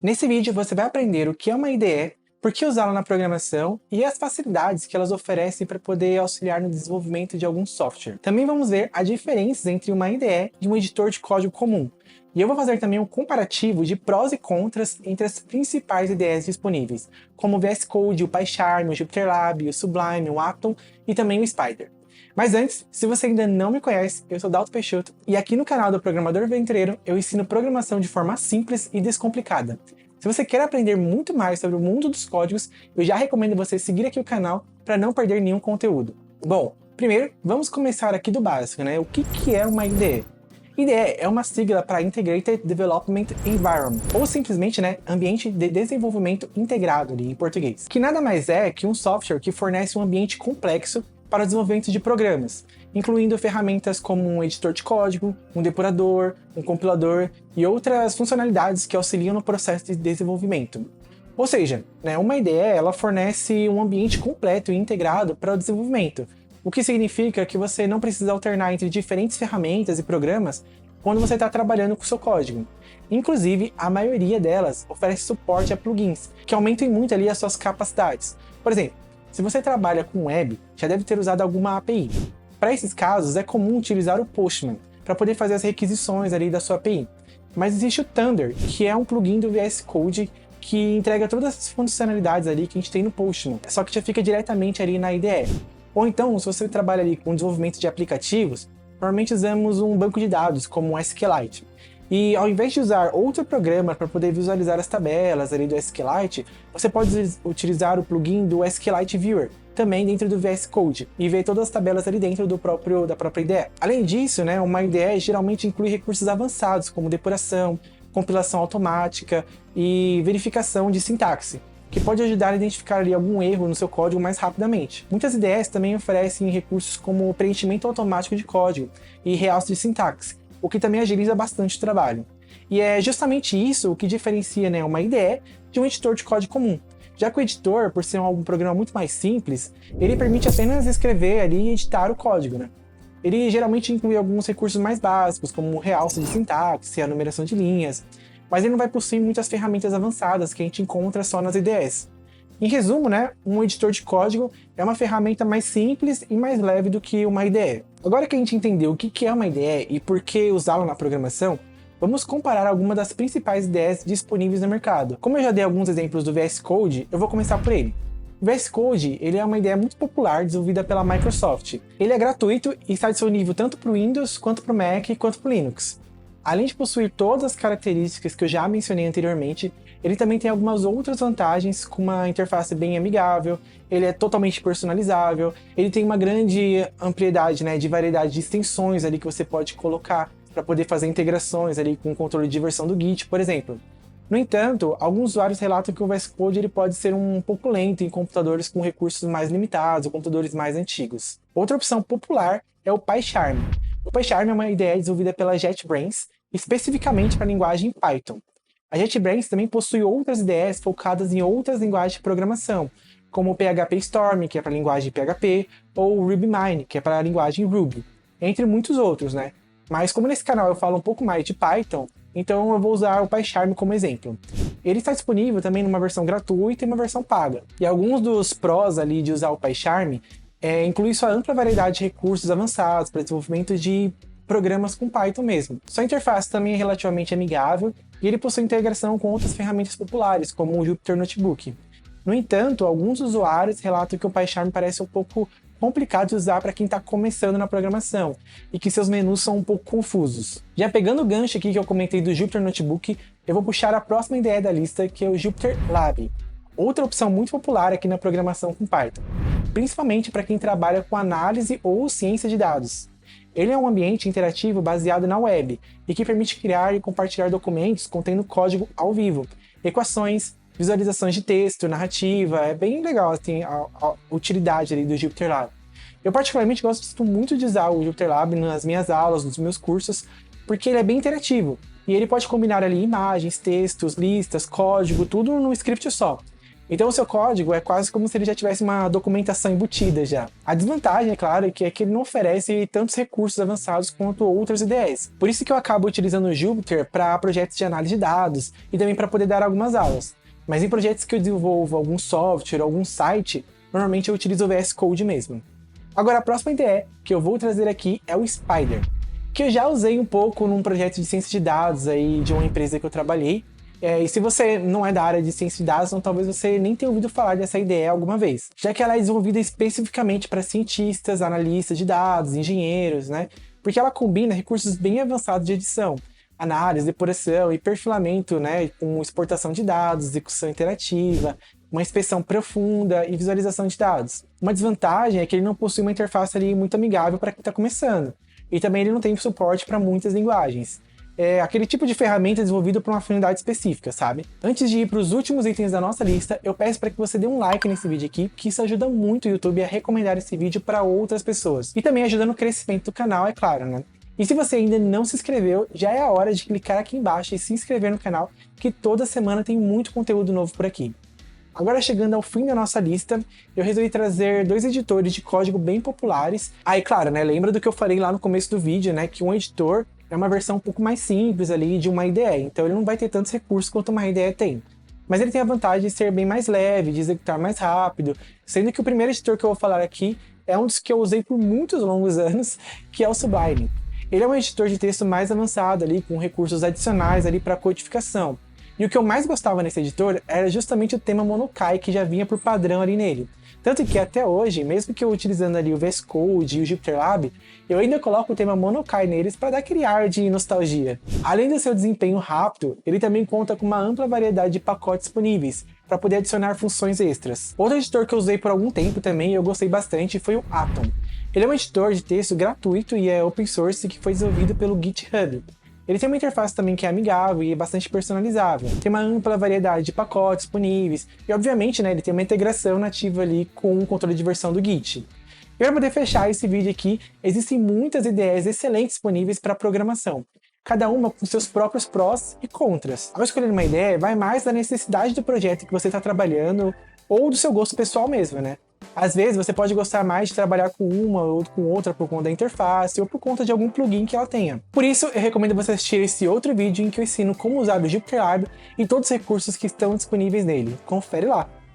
Nesse vídeo você vai aprender o que é uma IDE, por que usá-la na programação e as facilidades que elas oferecem para poder auxiliar no desenvolvimento de algum software. Também vamos ver as diferenças entre uma IDE e um editor de código comum. E eu vou fazer também um comparativo de prós e contras entre as principais IDEs disponíveis, como o VS Code, o PyCharm, o JupyterLab, o Sublime, o Atom e também o Spyder. Mas antes, se você ainda não me conhece, eu sou Dalton Peixoto e aqui no canal do Programador Aventureiro eu ensino programação de forma simples e descomplicada. Se você quer aprender muito mais sobre o mundo dos códigos, eu já recomendo você seguir aqui o canal para não perder nenhum conteúdo. Bom, primeiro vamos começar aqui do básico, né? O que é uma IDE? IDE é uma sigla para Integrated Development Environment, ou simplesmente, Ambiente de Desenvolvimento Integrado ali, em português, que nada mais é que um software que fornece um ambiente complexo para o desenvolvimento de programas, incluindo ferramentas como um editor de código, um depurador, um compilador e outras funcionalidades que auxiliam no processo de desenvolvimento. Ou seja, uma IDE ela fornece um ambiente completo e integrado para o desenvolvimento, o que significa que você não precisa alternar entre diferentes ferramentas e programas quando você está trabalhando com o seu código. Inclusive, a maioria delas oferece suporte a plugins, que aumentam muito ali as suas capacidades. Por exemplo, se você trabalha com web, já deve ter usado alguma API. Para esses casos, é comum utilizar o Postman, para poder fazer as requisições ali da sua API. Mas existe o Thunder, que é um plugin do VS Code que entrega todas as funcionalidades ali que a gente tem no Postman, só que já fica diretamente ali na IDE. Ou então, se você trabalha ali com desenvolvimento de aplicativos, normalmente usamos um banco de dados, como o SQLite. E ao invés de usar outro programa para poder visualizar as tabelas ali do SQLite, você pode utilizar o plugin do SQLite Viewer, também dentro do VS Code, e ver todas as tabelas ali dentro da própria IDE. Além disso, uma IDE geralmente inclui recursos avançados, como depuração, compilação automática e verificação de sintaxe, que pode ajudar a identificar ali algum erro no seu código mais rapidamente. Muitas IDEs também oferecem recursos como preenchimento automático de código e realce de sintaxe, o que também agiliza bastante o trabalho. E é justamente isso o que diferencia uma IDE de um editor de código comum, já que o editor, por ser um programa muito mais simples, ele permite apenas escrever ali e editar o código. Ele geralmente inclui alguns recursos mais básicos, como o realce de sintaxe, a numeração de linhas, mas ele não vai possuir muitas ferramentas avançadas que a gente encontra só nas IDEs. Em resumo, um editor de código é uma ferramenta mais simples e mais leve do que uma IDE. Agora que a gente entendeu o que é uma IDE e por que usá-la na programação, vamos comparar algumas das principais IDEs disponíveis no mercado. Como eu já dei alguns exemplos do VS Code, eu vou começar por ele. O VS Code ele é uma IDE muito popular desenvolvida pela Microsoft. Ele é gratuito e está disponível tanto para o Windows, quanto para o Mac, quanto para o Linux. Além de possuir todas as características que eu já mencionei anteriormente, ele também tem algumas outras vantagens, com uma interface bem amigável, ele é totalmente personalizável, ele tem uma grande ampliedade, de variedade de extensões ali que você pode colocar para poder fazer integrações ali com o controle de versão do Git, por exemplo. No entanto, alguns usuários relatam que o VS Code ele pode ser um pouco lento em computadores com recursos mais limitados ou computadores mais antigos. Outra opção popular é o PyCharm. O PyCharm é uma IDE desenvolvida pela JetBrains, especificamente para a linguagem Python. A JetBrains também possui outras IDEs focadas em outras linguagens de programação, como o PHP Storm, que é para a linguagem PHP, ou o RubyMine, que é para a linguagem Ruby, entre muitos outros, Mas como nesse canal eu falo um pouco mais de Python, então eu vou usar o PyCharm como exemplo. Ele está disponível também numa versão gratuita e uma versão paga. E alguns dos prós ali de usar o PyCharm inclui sua ampla variedade de recursos avançados para desenvolvimento de programas com Python mesmo. Sua interface também é relativamente amigável e ele possui integração com outras ferramentas populares, como o Jupyter Notebook. No entanto, alguns usuários relatam que o PyCharm parece um pouco complicado de usar para quem está começando na programação e que seus menus são um pouco confusos. Já pegando o gancho aqui que eu comentei do Jupyter Notebook, eu vou puxar a próxima ideia da lista, que é o JupyterLab, outra opção muito popular aqui na programação com Python, principalmente para quem trabalha com análise ou ciência de dados. Ele é um ambiente interativo baseado na web e que permite criar e compartilhar documentos contendo código ao vivo, equações, visualizações de texto, narrativa. É bem legal assim, a utilidade ali do JupyterLab. Eu particularmente gosto muito de usar o JupyterLab nas minhas aulas, nos meus cursos, porque ele é bem interativo e ele pode combinar ali imagens, textos, listas, código, tudo num script só. Então o seu código é quase como se ele já tivesse uma documentação embutida já. A desvantagem, é claro, é que ele não oferece tantos recursos avançados quanto outras IDEs. Por isso que eu acabo utilizando o Jupyter para projetos de análise de dados e também para poder dar algumas aulas. Mas em projetos que eu desenvolvo algum software, algum site, normalmente eu utilizo o VS Code mesmo. Agora a próxima IDE que eu vou trazer aqui é o Spyder, que eu já usei um pouco num projeto de ciência de dados aí de uma empresa que eu trabalhei. E se você não é da área de ciência de dados, então talvez você nem tenha ouvido falar dessa IDE alguma vez, já que ela é desenvolvida especificamente para cientistas, analistas de dados, engenheiros, né? Porque ela combina recursos bem avançados de edição, análise, depuração e perfilamento, né? Com exportação de dados, execução interativa, uma inspeção profunda e visualização de dados. Uma desvantagem é que ele não possui uma interface ali muito amigável para quem está começando, e também ele não tem suporte para muitas linguagens. É aquele tipo de ferramenta desenvolvido para uma afinidade específica, sabe? Antes de ir para os últimos itens da nossa lista, eu peço para que você dê um like nesse vídeo aqui, porque isso ajuda muito o YouTube a recomendar esse vídeo para outras pessoas. E também ajuda no crescimento do canal, é claro, né? E se você ainda não se inscreveu, já é a hora de clicar aqui embaixo e se inscrever no canal, que toda semana tem muito conteúdo novo por aqui. Agora chegando ao fim da nossa lista, eu resolvi trazer dois editores de código bem populares. Aí, claro, né, lembra do que eu falei lá no começo do vídeo, né, que um editor é uma versão um pouco mais simples ali de uma IDE, então ele não vai ter tantos recursos quanto uma IDE tem. Mas ele tem a vantagem de ser bem mais leve, de executar mais rápido, sendo que o primeiro editor que eu vou falar aqui é um dos que eu usei por muitos longos anos, que é o Sublime. Ele é um editor de texto mais avançado ali, com recursos adicionais ali para codificação. E o que eu mais gostava nesse editor era justamente o tema Monokai, que já vinha por padrão ali nele. Tanto que até hoje, mesmo que eu utilizando ali o VS Code e o JupyterLab, eu ainda coloco o tema Monokai neles para dar aquele ar de nostalgia. Além do seu desempenho rápido, ele também conta com uma ampla variedade de pacotes disponíveis, para poder adicionar funções extras. Outro editor que eu usei por algum tempo também e eu gostei bastante foi o Atom. Ele é um editor de texto gratuito e é open source que foi desenvolvido pelo GitHub. Ele tem uma interface também que é amigável e bastante personalizável. Tem uma ampla variedade de pacotes disponíveis e, obviamente, né, ele tem uma integração nativa ali com o controle de versão do Git. E para poder fechar esse vídeo aqui, existem muitas ideias excelentes disponíveis para programação, cada uma com seus próprios prós e contras. Ao escolher uma ideia, vai mais da necessidade do projeto que você está trabalhando ou do seu gosto pessoal mesmo, né? Às vezes você pode gostar mais de trabalhar com uma ou com outra por conta da interface ou por conta de algum plugin que ela tenha. Por isso, eu recomendo você assistir esse outro vídeo em que eu ensino como usar o JupyterLab e todos os recursos que estão disponíveis nele. Confere lá!